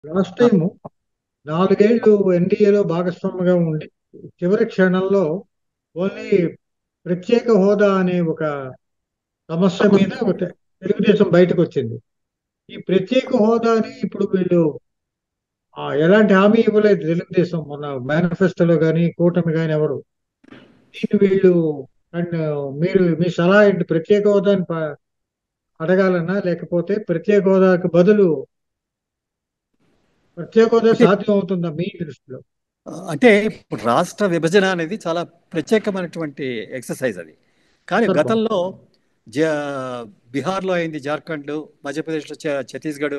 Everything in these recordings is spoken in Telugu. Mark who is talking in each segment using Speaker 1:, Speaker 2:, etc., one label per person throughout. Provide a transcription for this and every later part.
Speaker 1: లాస్ట్
Speaker 2: ఆ,
Speaker 1: టైము 4 ఏళ్ళు ఎన్డీఏలో భాగస్వామిగా ఉండి చివరి క్షణంలో ఓన్లీ ప్రత్యేక హోదా అనే ఒక సమస్య మీద తెలుగుదేశం బయటకు వచ్చింది. ఈ ప్రత్యేక హోదాని ఇప్పుడు వీళ్ళు ఎలాంటి హామీ ఇవ్వలేదు తెలుగుదేశం. మొన్న మేనిఫెస్టోలో కానీ కూటమి కానీ ఎవరు దీన్ని వీళ్ళు అండ్ మీరు మీ సలహా ఏంటి? ప్రత్యేక హోదాని అడగాలన్నా లేకపోతే ప్రత్యేక హోదాకు బదులు ప్రత్యేక హోదా
Speaker 2: అంటే
Speaker 1: సాధ్యం అవుతుందా మీ దృష్టిలో?
Speaker 2: అంటే ఇప్పుడు రాష్ట్ర విభజన అనేది చాలా ప్రత్యేకమైనటువంటి ఎక్సర్సైజ్ అది. కానీ
Speaker 1: సందర్భం.
Speaker 2: గతంలో జ బీహార్‌లో అయింది, జార్ఖండ్, మధ్యప్రదేశ్‌లో ఛత్తీస్‌గఢ్,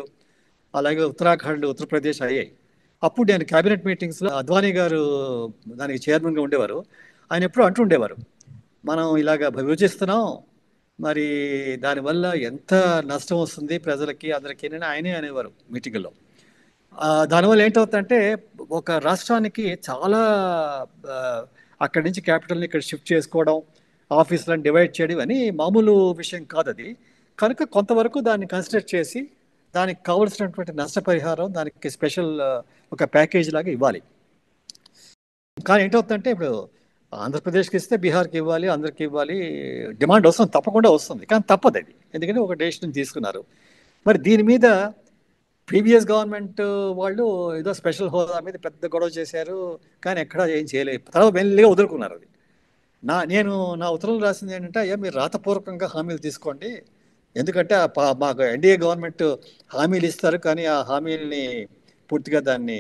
Speaker 2: అలాగే ఉత్తరాఖండ్, ఉత్తరప్రదేశ్ అయ్యాయి. అప్పుడు నేను కేబినెట్ మీటింగ్స్‌లో అద్వానీ గారు దానికి చైర్మన్‌గా ఉండేవారు. ఆయన ఎప్పుడూ అంటుండేవారు, మనం ఇలాగ విభజిస్తున్నాం, మరి దానివల్ల ఎంత నష్టం వస్తుంది ప్రజలకి అందరికీ అని ఆయనే అనేవారు మీటింగుల్లో. దానివల్ల ఏంటవుతుందంటే ఒక రాష్ట్రానికి చాలా ఆ, అక్కడి నుంచి క్యాపిటల్ని ఇక్కడ షిఫ్ట్ చేసుకోవడం, ఆఫీసులను డివైడ్ చేయడం అని మామూలు విషయం కాదు అది. కనుక కొంతవరకు దాన్ని కన్సిడర్ చేసి దానికి కావలసినటువంటి నష్టపరిహారం దానికి స్పెషల్ ఒక ప్యాకేజ్ లాగా ఇవ్వాలి. కానీ ఏంటవుతుందంటే ఇప్పుడు ఆంధ్రప్రదేశ్కి ఇస్తే బీహార్కి ఇవ్వాలి, అందరికి ఇవ్వాలి, డిమాండ్ వస్తుంది, తప్పకుండా వస్తుంది. కానీ తప్పదు అది, ఎందుకంటే ఒక డెసిషన్ తీసుకున్నారు. మరి దీని మీద ప్రీవియస్ గవర్నమెంట్ వాళ్ళు ఏదో స్పెషల్ హోదా మీద పెద్ద గొడవ చేశారు, కానీ ఎక్కడా ఏం చేయలేదు. తర్వాత మెల్లిగా వదులుకున్నారు అది. నేను నా ఉత్తరంలో రాసింది ఏంటంటే, అయ్యా మీరు రాతపూర్వకంగా హామీలు తీసుకోండి, ఎందుకంటే మాకు ఎన్డీఏ గవర్నమెంట్ హామీలు ఇస్తారు కానీ ఆ హామీలని పూర్తిగా దాన్ని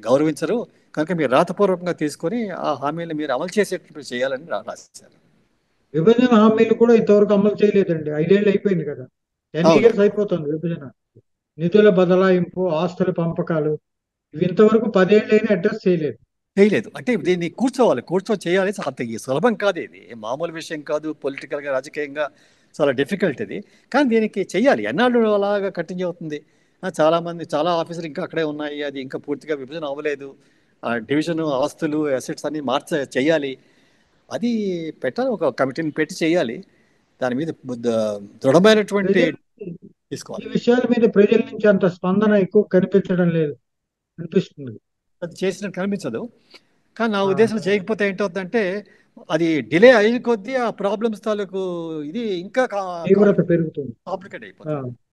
Speaker 2: గౌరవించరు, కనుక మీరు రాతపూర్వకంగా తీసుకొని ఆ హామీలను మీరు అమలు చేసేటట్టు చేయాలని రాశారు.
Speaker 1: విభజన హామీలు కూడా ఇంతవరకు అమలు చేయలేదండి. 5 ఏళ్ళు అయిపోయింది కదా. టెన్
Speaker 2: అవును,
Speaker 1: ఇయర్స్ అయిపోతుంది విభజన. నిధుల బదలాయింపు, ఆస్తుల పంపకాలు ఇవి ఇంతవరకు 10 ఏళ్ళైనా అడ్రస్ చేయలేదు.
Speaker 2: చేయలేదు. అంటే దీన్ని కూర్చోవాలి, కూర్చొని చేయాలి. అంత సులభం కాదు, ఇది మామూలు విషయం కాదు. పొలిటికల్గా, రాజకీయంగా చాలా డిఫికల్ట్ ఇది. కానీ దీనికి చెయ్యాలి. ఎన్నాళ్ళు అలాగా కంటిన్యూ అవుతుంది? చాలామంది, చాలా ఆఫీసులు ఇంకా అక్కడే ఉన్నాయి, అది ఇంకా పూర్తిగా విభజన అవ్వలేదు. డివిజన్, ఆస్తులు, అసెట్స్ అన్ని చెయ్యాలి. అది పెట్టాలి, ఒక కమిటీని పెట్టి చెయ్యాలి. దాని మీద దృఢమైనటువంటి
Speaker 1: ప్రజలు ఈ
Speaker 2: తీసుకోవాలి.
Speaker 1: విషయాల మీద ప్రజల నుంచి అంత స్పందన ఎక్కువ కనిపించడం లేదు అనిపిస్తుంది.
Speaker 2: అది చేసినట్టు కనిపించదు. కానీ నా
Speaker 1: ఆ,
Speaker 2: ఉద్దేశంలో చేయకపోతే ఏంటవుతుందంటే అది డిలే అయిన కొద్దీ ఆ ప్రాబ్లమ్స్ తాలూకు ఇది ఇంకా
Speaker 1: తీవ్రత పెరుగుతుంది.
Speaker 2: కాంప్లికేట్
Speaker 1: ఆ,
Speaker 2: అయిపోతుంది.